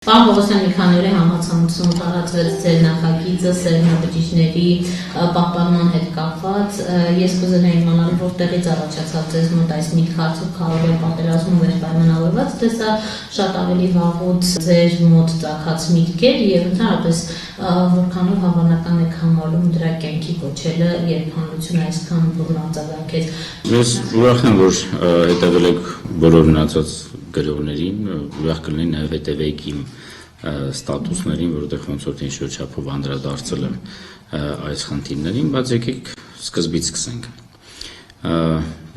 Պարոն Պողոսյան, մի քանի օրի համացանցում տարածվեց ձեր նախագիծը սերմնաբջիջների պահպանման հետ կապված։ Ես կուզենայի իմանալ, որտեղից առաջացավ ձեզ մոտ այս միտքը, արդյոք քարոզի պատերազմում էր պայմանավորված, թե սա շատ ավելի վաղուց ձեր մոտ ծագած միտք էր եւ ընդհանրապես որքանով հավանական եք համարում դրա կյանքի կոչելը, երբ հանրությունը այսքան բուռն արձագանքեց։ Ես ուրախ եմ, որ հետևել եք բոլոր մնացած գրողներին, ուրախ կլինի նաև հետևեք իմ ստատուսներին, որտեղ ոնց որ ինչ-որ չափով անդրադարձել եմ այս խնդիրներին, բայց եկեք սկզբից սկսենք։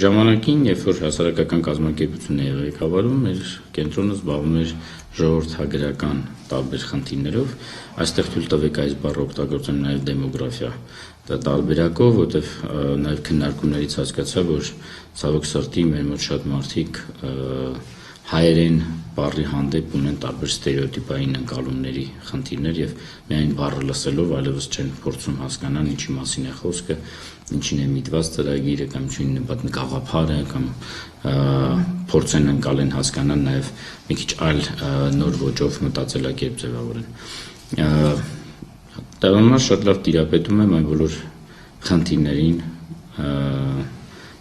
Ժամանակին, երբ որ հասարակական կազմակերպությունն է ղեկավարում, մեր կենտրոնը զբաղվում էր ժողովրդագրական տարբեր խնդիրներով, այստեղ թույլ տվեք այս բառը օգտագործեմ նաև դեմոգրաֆիա տարբերակով, որտեղ նաև քննարկումներից հասկացա, որ ցավոք սրտի մեր մոտ շատ մարդիկ հայերեն բառի հանդեպ ունեն տարբեր ստերեոտիպային ընկալումների խնդիրներ եւ միայն բառը լսելով այլևս չեն փորձում հասկանալ ինչի մասին է խոսքը, ինչին է միտված ծրագիրը կամ ինչին նպատակ գաղափարը կամ փորձեն ընկալեն հասկանալ նաեւ մի քիչ այլ նոր ոճով մտածելակերպ ձևավորեն։ Տղամարդ շատ լավ տիրապետում եմ այն բոլոր խնդիրներին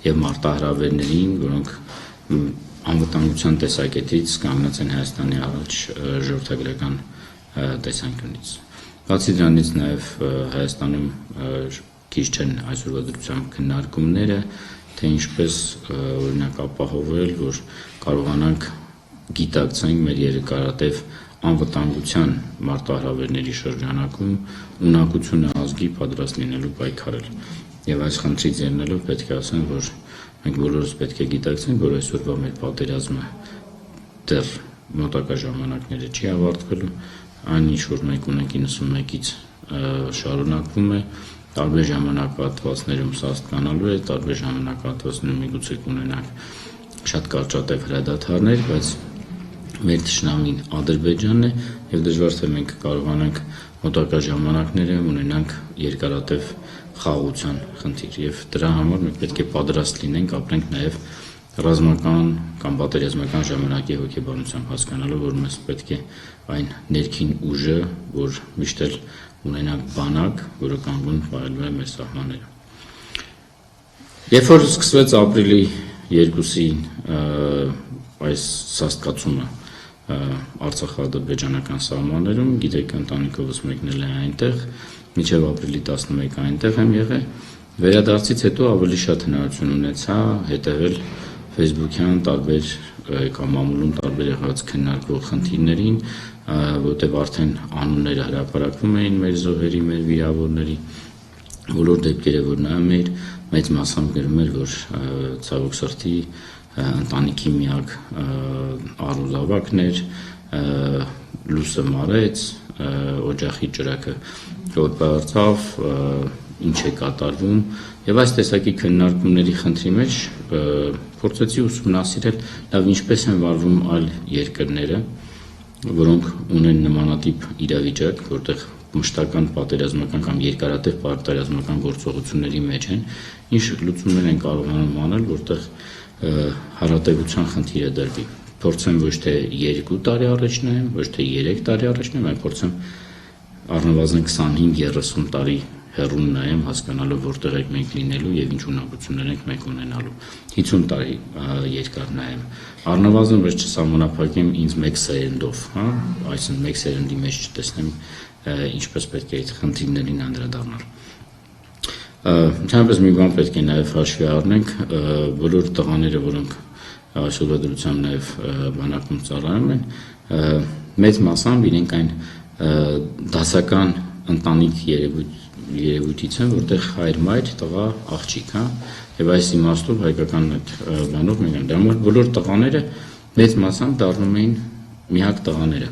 եւ մարտահրավերներին, որոնք անվտանգության տեսակետից կանգնած են Հայաստանի առաջ ժողովրդագրական տեսանկյունից։ Բացի դրանից նաև Հայաստանում քիչ չեն այսօրվա դրությամբ քննարկումները, թե ինչպես օրինակ ապահովել, որ կարողանանք գիտակցենք մեր երկարատև անվտանգության մարտահրավերների շրջանակում ունակությունը ազգի պատրաստ լինելու պայքարել։ Եվ այս խնդրից ելնելով պետք է ասեմ, որ մենք բոլորս պետք է գիտակցենք, որ այսօրվա մեր պատերազմը դեռ մոտակա ժամանակները չի ավարտվելու, այն ինչ որ մենք ունենք 91-ից շարունակվում է, տարբեր ժամանակահատվածներում սա ստանալու է, տարբեր ժամանակահատվածներում միգուցե կունենանք շատ կարճատև հրադադարներ, բայց մեր թշնամին Ադրբեջանն է եւ դժվար թե մենք կարողանանք մոտակա ժամանակներում ունենանք երկարատև խաղաղության խնդիր եւ դրա համար մենք պետք է պատրաստ լինենք, ապրենք նաեւ ռազմական կամ պատերազմական ժամանակի հոգեբանությամբ, հասկանալով, որ մեզ պետք է այն ներքին ուժը, որ միշտ էլ ունենանք բանակ, որը կանգուն պահելու է մեր սահմանները։ Երբ որ սկսվեց ապրիլի 2-ին այս սաստկացումը Արցախ-ադրբեջանական սահմաններում, գիտեք, ընտանիքովս մեկնել է այնտեղ, մինչև ապրիլի 11 այնտեղ եմ եղել, վերադարձից հետո ավելի շատ հնարավորություն ունեցա հետևել Facebook-յան տարբեր կամ մամուլում տարբեր եղած քննարկվող խնդիրներին, որտեղ արդեն անունները հրապարակվում էին մեր զոհերի, մեր վիրավորների, բոլոր դեպքերը որ նայում էի, մեծ մասամբ գրում էր, որ ցավոք սրտի ընտանիքի միակ առուզավակն էր, լույսը մարեց, օջախի ճրակը գոտբարձավ, ինչ է կատարվում եւ այս տեսակի քննարկումների խնդրի մեջ փորձեցի ուսումնասիրել լավ ինչպես են վարվում այլ երկրները, որոնք ունեն նմանատիպ իրավիճակ, որտեղ մշտական պատերազմական կամ երկարատև պատերազմական գործողությունների մեջ են, ինչ լուծումներ են կարողանում անել, որտեղ հարատևության խնդիրը դրվի։ Փորձեմ ոչ թե 2 տարի առաջ նայեմ, ոչ թե 3 տարի առաջ նայեմ, այլ փորձեմ առնվազն 25-30 տարի հեռուն նայեմ, հասկանալով որտեղ ենք մենք լինելու եւ ինչ ունակություններ ենք մենք ունենալու։ 50 տարի երկար նայեմ։ Առնվազն ոչ չսահմանափակեմ ինձ մեկ սերնդով, հա, այսինքն մեկ սերնդի մեջ չտեսնեմ ինչպես պետք է այդ խնդիրներին անդրադառնալ։ Ընդհանրապես մի բան պետք է նաև հաշվի առնենք, բոլոր տղաները, որոնք այսօրվա դրությամբ նաև բանակում ծառայում են, մեծ մասամբ իրենք այն դասական ընտանիք երևույթից են, որտեղ հայր-մայր, տղա, աղջիկ, հա, եւ այս իմաստով հայկական այդ բանով մենք դրա համար բոլոր տղաները մեծ մասամբ դառնում էին միակ տղաները։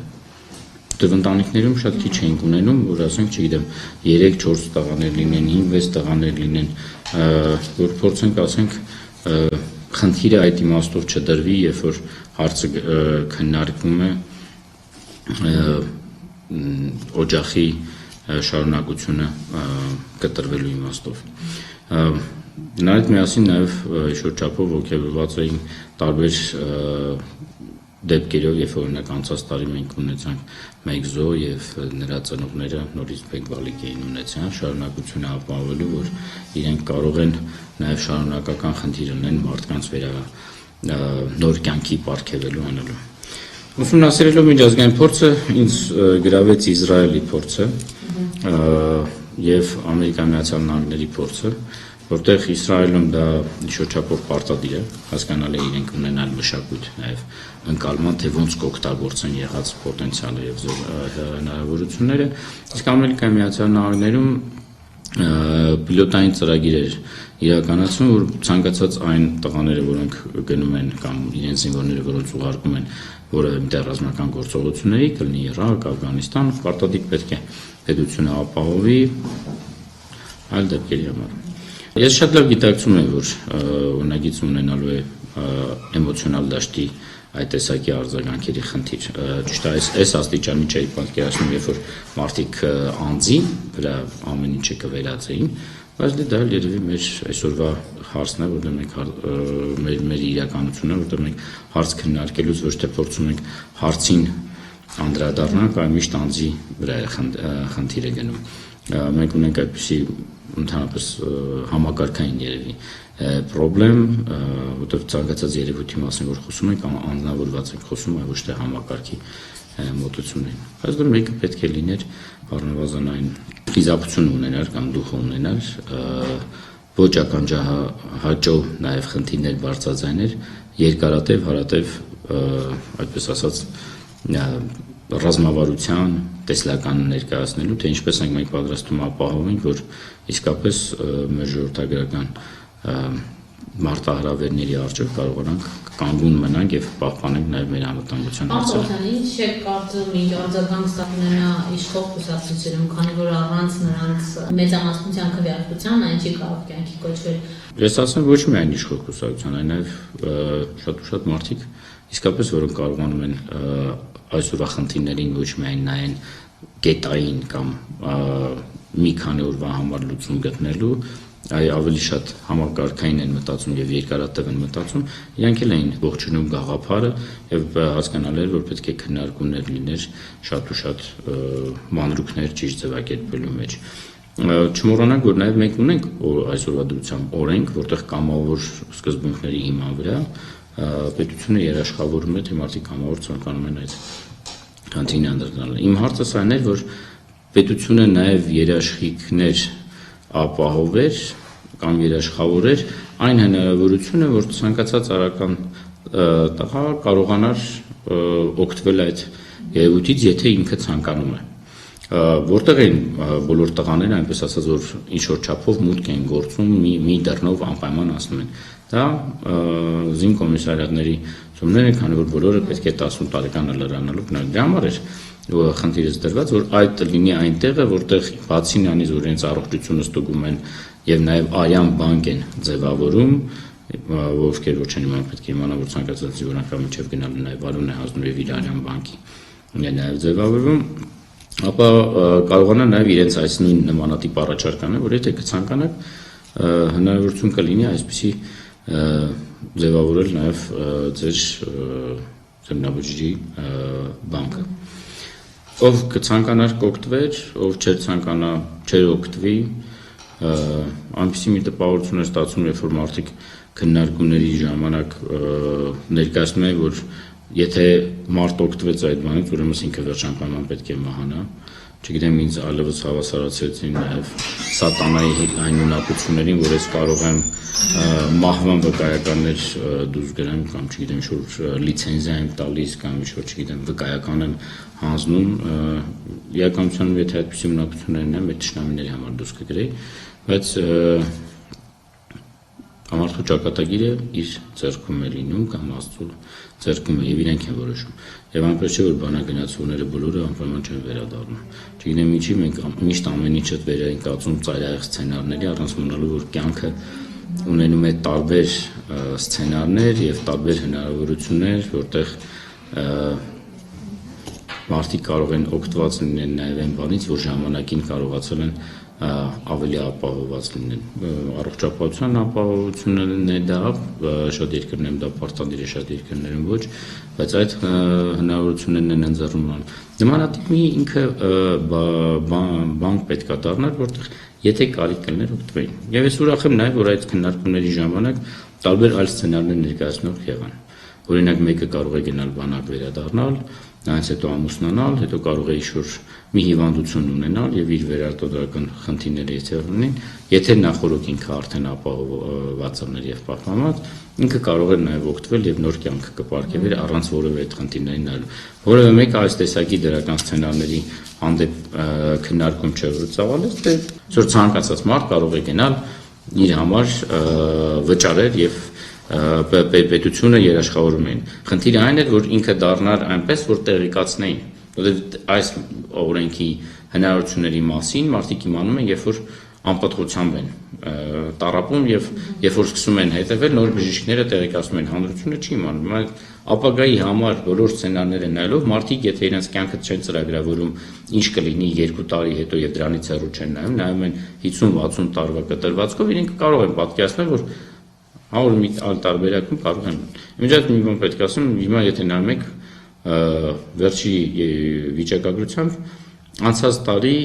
Որտեղ ընտանիքներում շատ քիչ էինք ունենում, որ ասենք, չգիտեմ, 3-4 տղաներ լինեն, 5-6 տղաներ լինեն, որ փորձենք ասենք խնդիրը այդ իմաստով չդրվի, երբ որ հարցը քննարկվում է օջախի շարունակությունը կտրվելու իմաստով։ Նայած միասին նաև շրջապով ոգևորված էին տարբեր դեպքերով, երբ օրինակ անցած տարի մենք ունեցանք մեկ զո եւ նրա ծնողները նորից մեկ բալիկ էին ունեցան, շարունակությունը ապահովելու, որ իրենք կարող են նաեւ շարունակական խնդիր ունեն մարդկանց նոր կյանքի պարգևելու անելու։ Ուսումնասիրելով միջազգային փորձը ինձ գրավեց Իսրայելի փորձը եւ Ամերիկայի Միացյալ Նահանգների փորձը, որտեղ Իսրայելում դա ինչ-որ չափով պարտադիր է, հասկանալի է իրենք ունենալ մշակույթ նաեւ ընկալման, թե ոնց կօգտագործեն եղած պոտենցիալը եւ հնարավորությունները, իսկ Ամերիկայի Միացյալ Նահանգներում պիլոտային ծրագիրեր իրականացվում, որ ցանկացած այն տղաները, որոնք գնում են կամ իրենց զինվորները, որոնց ուղարկում են որևէ մտեղ ռազմական գործողությունների, կլինի Իրաք, Աֆղանստան, պարտադիր պետք է պետությունը ապահովի այլ դեպքերի համար։ Ես շատ լավ գիտակցում եմ, որ օրինագիծ ունենալու է էմոցիոնալ դաշտի այդ տեսակի արձագանքերի խնդիր։ Ճիշտ է, այս աստիճանի չէի պատկերացնում, երբ որ մարդիկ անձի վրա ամեն ինչը կվերածեին, բայց դա երևի մեր այսօրվա հարցն է, որտեղ մենք մեր իրականությունն է, որտեղ մենք հարց քննարկելուց ոչ թե փորձում ենք հարցին անդրադառնալ, այլ միշտ անձի վրա է խնդիրը գնում։ Մենք ունենք այդպիսի ընդհանրապես համակարգային երևի պրոբլեմ, որտեղ ցանկացած երևույթի մասին որ խոսում ենք, անձնավորված ենք խոսում, այլ ոչ թե համակարգի մոտեցումներին։ Բայց դա մեկը պետք է լիներ առնվազն այն խիզախություն ունենար կամ դուխ ունենար, ոչ ականջահաճո նաև խնդիրներ բարձրաձայներ, երկարատև, հարատև, այդպես ասած, ռազմավարության տեսլական ներկայացնելու, թե ինչպես ենք մենք պատրաստվում ապահովենք, որ իսկապես մեր ժողովրդագրական մարտահրավերների առջև կարողանանք կանգուն մնանք եւ պահպանենք նաեւ մեր անվտանգության հարցերը։ Ամբողջովին ինչ է կարծում ինչ արձագանք ստանա իշխող կուսակցությունում, քանի որ առանց նրանց մեծամասնության քվեարկության այն չի կարող կյանքի կոչվել։ Ես ասեմ ոչ միայն իշխող կուսակցության, այլ նաեւ շատ մարդիկ իսկապես որոնք կարողանում են այսօրվա խնդիրներին ոչ միայն նայեն կետային կամ մի քանի օրվա համար լուծում գտնելու, այլ ավելի շատ համակարգային են մտածում եւ երկարատև են մտածում, իրանք էլ էին ողջունում գաղափարը եւ հասկանալի էր, որ պետք է քննարկումներ լիներ շատ ու շատ մանրուքներ ճիշտ ձևակերպելու մեջ։ Չմոռանանք, որ նաեւ մենք ունենք այսօրվա դրությամբ օրենք, որտեղ կամավոր սկզբունքների հիման վրա պետությունը երաշխավորում է, թե մարդիկ կամավոր ցանկանում են այդ քանթին անդրադառնալ։ Իմ հարցը սա էր, որ պետությունը նաեւ երաշխիքներ ապահովեր կամ երաշխավորեր այն հնարավորությունը, որ ցանկացած արական տղա կարողանար օգտվել այդ երևույթից, եթե ինքը ցանկանում է։ Որտեղ են բոլոր տղաները, այնպես ասած, որ ինչ որ չափով մուտք են գործում, մի դռնով անպայման ասում են։ Դա զինք կոմիսարիատների ծումներ են, քանի որ բոլորը պետք է 18 տարեկանը լրանալու գնալ։ Դրա համար էր խնդիրս դրված, որ այդ լինի այնտեղը, որտեղ բացի նրանից, որ իրենց առողջությունը ստուգում են եւ նաեւ արյան բանկ են ձևավորում, ովքեր ոչ են իմանում, պետք է իմանան, որ ցանկացած զինվորական միջև գնալու նաեւ վարուն է հանձնում եւ իր արյան բանկի նաեւ ձևավորվում, ապա կարողանա նաեւ իրենց այս նույն նմանատիպ առաջարկանը, որ եթե կցանկանաք, հնարավորություն կլինի այսպիսի ձևավորել նաեւ ձեր զիննաբուժի բանկը։ Ով կցանկանար կօգտվեր, ով չէր ցանկանա չէր օգտվի, այնպիսի մի տպավորություն է ստացվում, երբ որ մարդիկ քննարկումների ժամանակ ներկայացնում են, որ եթե մարդ օգտվեց այդ բանից, ուրեմն ինքը վերջանպայման պետք է մահանա։ Չգիտեմ, ինձ այլևս հավասարացրեցին նաև սատանայի այն ունակություններին, որ ես կարող եմ մահվան վկայականներ դուրս գրեմ կամ չգիտեմ ինչ-որ լիցենզիա եմ տալիս կամ ինչ-որ չգիտեմ վկայական եմ հանձնում, իրականությունում եթե այդպիսի ունակություններ ունեմ, այդ թշնամիների համար դուրս կգրեի, բայց Ամարտու ճակատագիրը իր ձեռքում է լինում կամ Աստծո ձեռքում է եւ իրենք են որոշում։ Եվ այնպես չէ որ բանագնացողները բոլորը անպայման չեն վերադառնում։ Չգիտեմ ինչի մենք միշտ ամեն ինչը վեր ենք կացում ծայրահեղ սցենարների, առանց մնալու որ կյանքը ունենում է տարբեր սցենարներ եւ տարբեր հնարավորություններ, որտեղ մարդիկ կարող են օգտված լինեն նաև այն բանից, որ ժամանակին կարողացել են ավելի ապահովված լինեն։ Առողջապահության ապահովությունն է դա, շատ երկրներում դա պարտադիր է, շատ երկրներում ոչ, բայց այդ հնարավորություններն են ընձեռում։ Նմանատիպ մի ինքը բանկ պետք է դառնար, որտեղ եթե կարիք կլներ օգտվեին։ Եվ ես ուրախ եմ նաև, որ այդ քննարկումների ժամանակ տարբեր այլ սցենարներ ներկայացնող եղան։ Օրինակ մեկը կարող է գնալ բանակ վերադառնալ, այնց հետո ամուսնանալ, հետո կարող է ինչ-որ մի հիվանդություն ունենալ եւ իր վերարտադրական խնդիրները եթե ունեն, եթե նախորդ ինքը արդեն ապահովված էր եւ պահպանված, ինքը կարող է նաեւ օգտվել եւ նոր կյանք կպարգևեր առանց որևէ այդ խնդիրների նայելու։ Որևէ մեկը այս տեսակի դրական սցենարների հանդեպ քննարկում չէ որ ծավալեց, դե որ ցանկացած մարդ կարող է գնալ իր համար վճարեր եւ պետությունը երաշխավորում էին։ Խնդիրը այն էր, որ ինքը դառնար այնպես, որ տեղեկացնեին, որովհետև այս օրենքի հնարավորությունների մասին մարդիկ իմանում են, երբ որ անպատղությամբ են տառապում եւ երբ որ սկսում են հետևել, նոր բժիշկները տեղեկացնում են, հանրությունը չի իմանում։ Ապագայի համար բոլոր սցենարները նայելով մարդիկ, եթե իրենց կյանքը չեն ծրագրավորում, ինչ կլինի 2 տարի հետո եւ դրանից հեռու չեն նայում են 50-60 տարվա կտրվածքով, իրենք կարող են պատկերացնել, որ որ մի այլ տարբերակում կարող են։ Իմիջիայլոց մի բան պետք է ասեմ, հիմա եթե նայում եք վերջի վիճակագրությամբ անցած տարի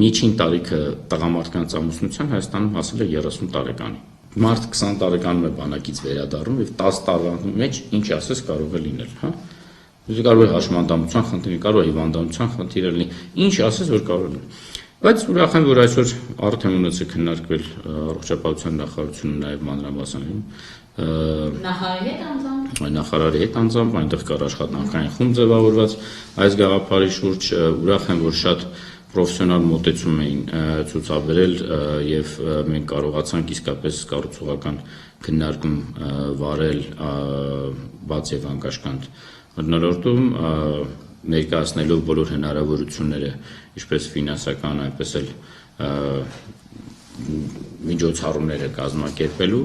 միջին տարիքը տղամարդկանց ամուսնության Հայաստանում հասել է 30 տարեկանի։ Մարդ 20 տարեկանում է բանակից վերադառնում եւ 10 տարվա մեջ ինչ ասես կարող է լինել, հա։ Կարող է հաշմանդամության խնդիր, կարող է հիվանդանության խնդիր լինի, ինչ ասես որ կարող է։ Բայց ուրախ եմ, որ այսօր արդեն ունեցել քննարկվել առողջապահության նախարարությունը նաև մանրամասն նախարարի հետ անձամբ, այնտեղ կար աշխատանքային խումբ ձևավորված այս գաղափարի շուրջ, ուրախ եմ, որ շատ պրոֆեսիոնալ մոտեցում էին ցուցաբերել եւ մենք կարողացանք իսկապես կառուցողական քննարկում վարել բաց եւ անկաշկանդ մթնոլորտում ներկայացնելով բոլոր հնարավորությունները, ինչպես ֆինանսական, այնպես էլ միջոցառումները կազմակերպելու,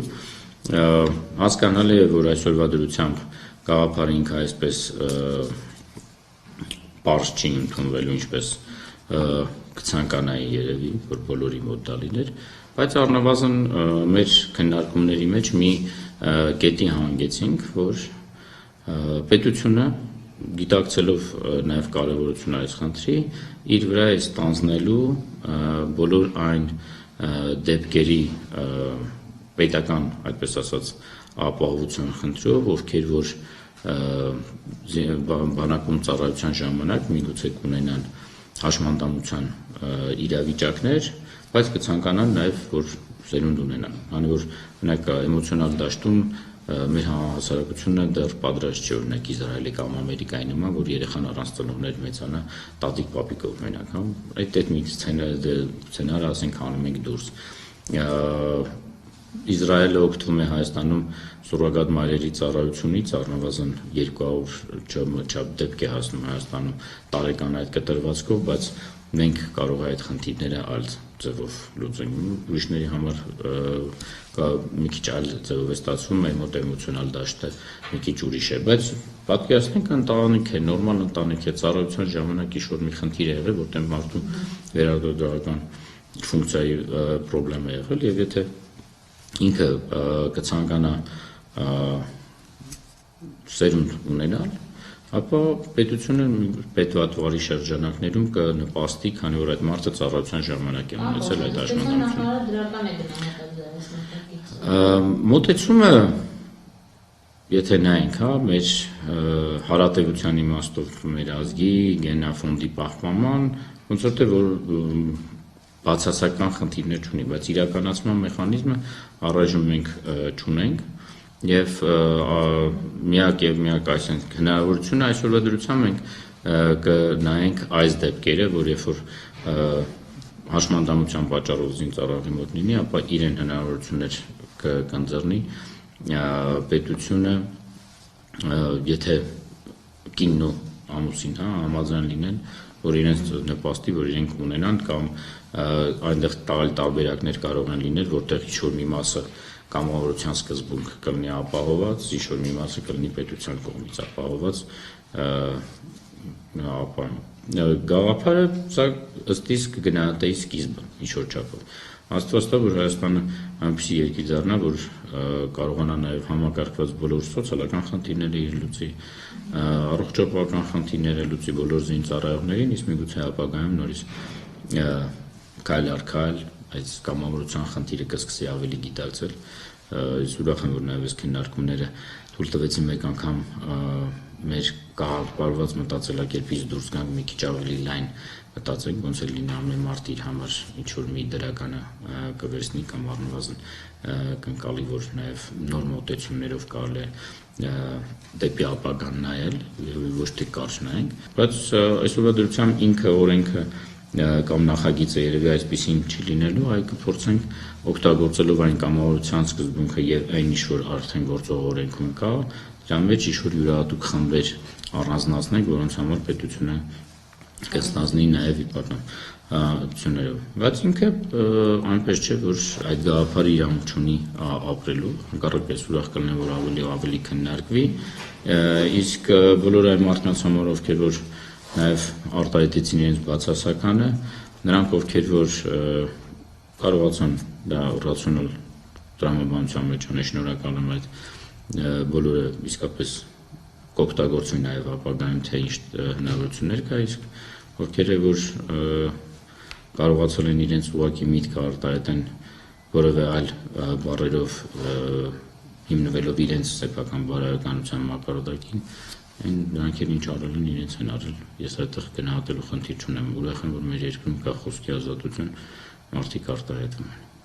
հասկանալի է, որ այսօրվա դրությամբ գաղափարը ինքը այսպես պարզ չի ընդունվելու, ինչպես կցանկանայի երևի, որ բոլորի մոտ դա լիներ, բայց առնվազն մեր քննարկումների մեջ մի կետի հանգեցինք, որ պետությունը գիտակցելով նաև կարևորությունը այս խնդրի, իր վրա է ստանձնելու բոլոր այն դեպքերի պետական, այդպես ասած, ապահովություն խնդրով, ովքեր որ բանակում ծառայության ժամանակ միգուցե կունենան հաշմանդամության իրավիճակներ, բայց կցանկանան նաև, որ սերունդ ունենան, քանի որ օրինակ էմոցիոնալ դաշտում մեր հասարակությունը դեռ պատրաստ չէ օրինակ Իսրայելի կամ Ամերիկայի նման, որ երեխան առանց ծնողներ մեծանա տատիկ պապիկով մենակ, հա, այդ մի սցենարը ասենք անում ենք դուրս։ Իսրայելը օգտվում է Հայաստանում սուրոգատ մայրերի ծառայությունից, առնվազն 200 չափ դեպք է հասնում Հայաստանում տարեկան այդ կտրվածքով, բայց մենք կարող է այդ խնդիրները այլ ձևով լուծենք։ Ուրիշների համար մի քիչ այլ ձևով է ստացվում, մեր մոտ էմոցիոնալ դաշտը մի քիչ ուրիշ է, բայց պատկերացնենք ընտանիք է, նորմալ ընտանիք է, ծառայության ժամանակ ինչ-որ մի խնդիր է եղել, որտեղ մարդու վերարտադրական ֆունկցիայի խնդրեմ է եղել, եւ եթե ինքը կցանկանա սերունդ ունենալ, ապա պետությունը պետվատվարի շրջանակներում կնպաստի, քանի որ այդ մարդը ծառայության ժամանակ է ունեցել այդ հաշմանդամությունը։ Մոտեցումը, եթե նայենք, հա, մեր հարատևության իմաստով մեր ազգի գենաֆոնդի պահպանման, ոնց որ թե որ բացասական խնդիրներ չունի, բայց իրականացման մեխանիզմը առայժմ մենք չունենք եւ միակ այս հնարավորությունը այսօրվա դրությամբ մենք կնայենք այս դեպքերը, որ երբ որ հաշմանդամության պատճառով զինծառայողի մոտ լինի, ապա իրեն հնարավորություններ կընձեռնի պետությունը, եթե կինն ու ամուսին, հա, համաձայն լինեն, որ իրենց նպաստի, որ իրենք ունենան կամ այնտեղ տալ տարբերակներ կարող են լինել, որտեղ ինչ-որ մի մասը կամավորության սկզբունք կլինի ապահոված, ինչ-որ մի մասը կլինի պետության կողմից ապահոված, ապա գաղափարը սա ըստ իս կգնահատեի սկիզբը ինչ-որ չափով Աստվածտա, որ Հայաստանը այնպիսի երկիր դառնա, որ կարողանա նաև համակարգված բոլոր սոցիալական խնդիրները իր լուծի, առողջապահական խնդիրները լուծի բոլոր զինծառայողներին, իսկ միգուցե ապագայում նորից քայլ առ քայլ այս կամավորության խնդիրը կսկսի ավելի գիտակցել։ Ես ուրախ եմ, որ նաև այս քննարկումները թույլ տվեցին մեկ անգամ մեր կարգավորված մտածելակերպից դուրս գանք մի քիչ ավելի լայն մտածենք, ոնց է լինի ամեն մարդ իր համար ինչ-որ մի դրականը կվերցնի կամ առնվազն կընկալի, որ նաև նոր մոտեցումներով կարելի է դեպի ապագան նայել, ոչ թե կարճ նայենք, բայց այսօրվա դրությամբ ինքը օրենքը կամ նախագիծը երևի այսպեսին չի լինելու, այլ կփորձենք օգտագործելով այն կամավորության սկզբունքը եւ այն ինչ որ արդեն գործող օրենքում կա, դրա մեջ ինչ-որ յուրահատուկ խմբեր առանձնացնենք, որոնց համար պետությունը կստանձնի նաև իպարտություններով։ Բայց ինքը այնպես չէ, որ այդ գաղափարը իրավունք չունի ապրելու, հակառակ ես ուրախ կլինեմ, որ ավելի քննարկվի, իսկ բոլոր այն մարդկանց համար, ովքեր որ նաև արտահայտեցին իրենց բացասականը, նրանք ովքեր որ կարողացան դա ռացիոնալ տրամաբանության մեջ անեն, շնորհակալ եմ այդ բոլորը իսկապես կօգտագործվի նաև ապագայում թե ինչ հնարավորություններ կա, իսկ ովքեր որ կարողացել են իրենց ուղղակի միտքը արտահայտեն որևէ այլ բառերով հիմնվելով իրենց սեփական բարոյականության մակարդակին, նրանք էլ ինչ արել են իրենց են արել։ Ես այդտեղ գնահատելու խնդիր չունեմ, ուրախ եմ, որ մեր երկրում կա խոսքի ազատություն, մարդիկ արտահայտվում են։